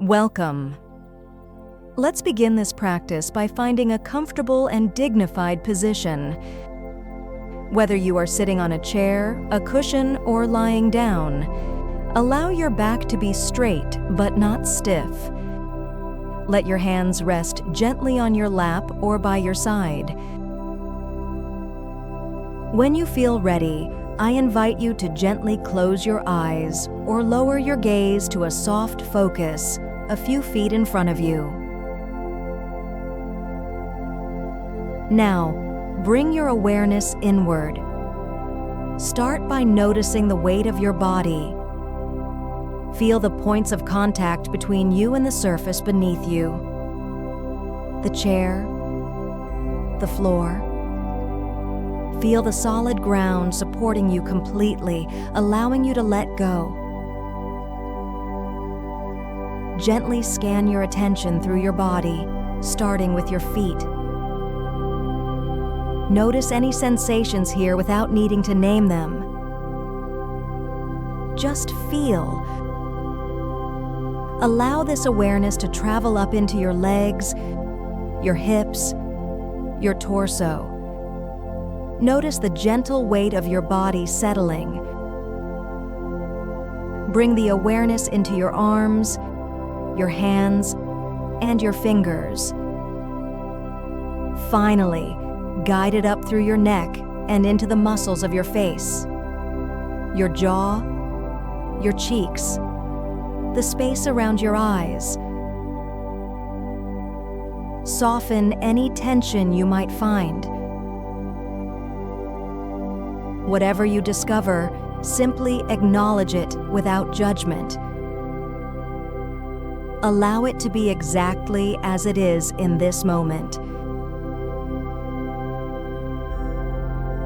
Welcome. Let's begin this practice by finding a comfortable and dignified position. Whether you are sitting on a chair, a cushion, or lying down, allow your back to be straight but not stiff. Let your hands rest gently on your lap or by your side. When you feel ready, I invite you to gently close your eyes or lower your gaze to a soft focus a few feet in front of you. Now, bring your awareness inward. Start by noticing the weight of your body. Feel the points of contact between you and the surface beneath you. The chair, the floor. Feel the solid ground supporting you completely, allowing you to let go. Gently scan your attention through your body, starting with your feet. Notice any sensations here without needing to name them. Just feel. Allow this awareness to travel up into your legs, your hips, your torso. Notice the gentle weight of your body settling. Bring the awareness into your arms, your hands, and your fingers. Finally, guide it up through your neck and into the muscles of your face, your jaw, your cheeks, the space around your eyes. Soften any tension you might find. Whatever you discover, simply acknowledge it without judgment. Allow it to be exactly as it is in this moment.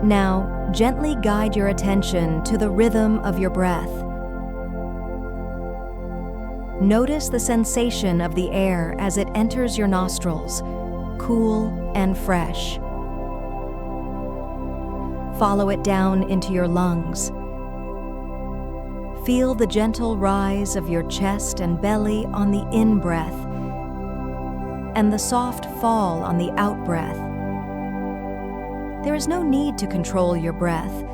Now, gently guide your attention to the rhythm of your breath. Notice the sensation of the air as it enters your nostrils, cool and fresh. Follow it down into your lungs. Feel the gentle rise of your chest and belly on the in-breath, and the soft fall on the out-breath. There is no need to control your breath.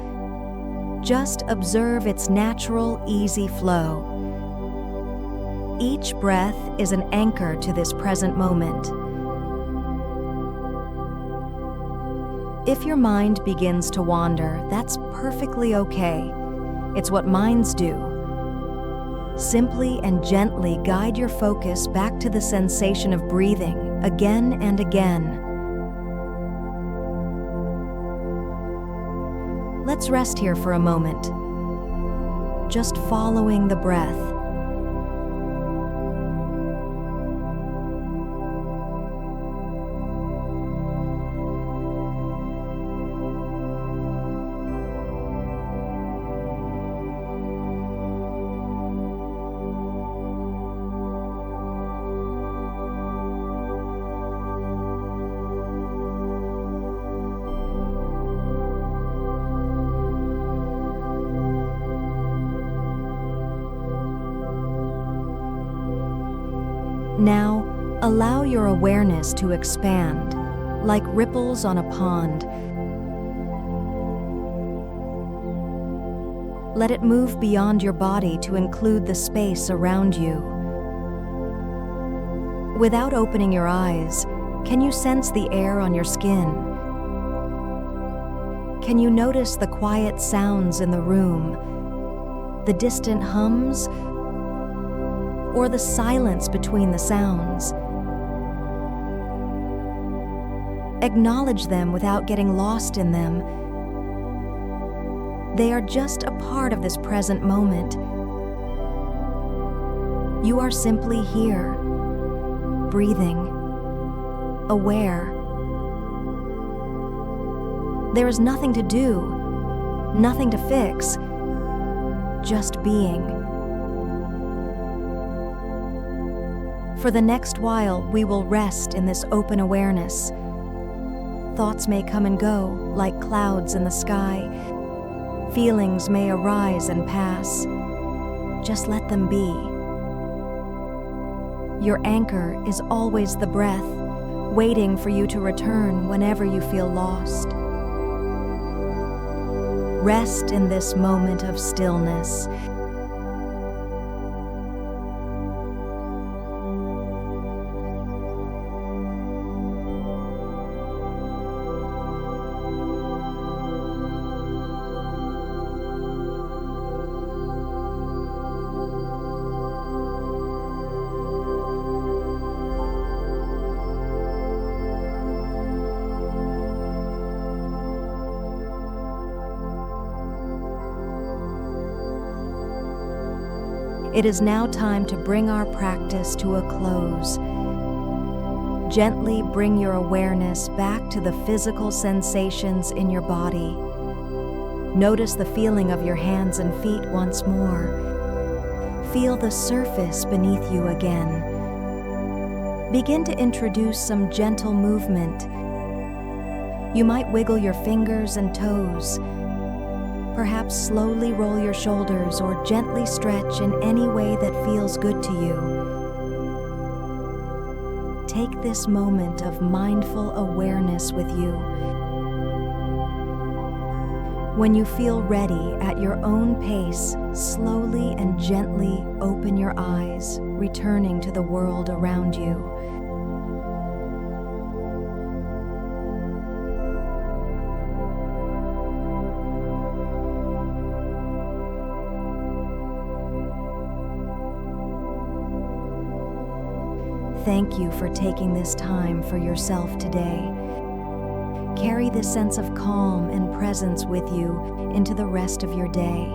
Just observe its natural, easy flow. Each breath is an anchor to this present moment. If your mind begins to wander, that's perfectly okay. It's what minds do. Simply and gently guide your focus back to the sensation of breathing again and again. Let's rest here for a moment, just following the breath. Now, allow your awareness to expand, like ripples on a pond. Let it move beyond your body to include the space around you. Without opening your eyes, can you sense the air on your skin? Can you notice the quiet sounds in the room, the distant hums, or the silence between the sounds? Acknowledge them without getting lost in them. They are just a part of this present moment. You are simply here, breathing, aware. There is nothing to do, nothing to fix, just being. For the next while, we will rest in this open awareness. Thoughts may come and go, like clouds in the sky. Feelings may arise and pass. Just let them be. Your anchor is always the breath, waiting for you to return whenever you feel lost. Rest in this moment of stillness. It is now time to bring our practice to a close. Gently bring your awareness back to the physical sensations in your body. Notice the feeling of your hands and feet once more. Feel the surface beneath you again. Begin to introduce some gentle movement. You might wiggle your fingers and toes. Perhaps slowly roll your shoulders or gently stretch in any way that feels good to you. Take this moment of mindful awareness with you. When you feel ready at your own pace, slowly and gently open your eyes, returning to the world around you. Thank you for taking this time for yourself today. Carry this sense of calm and presence with you into the rest of your day.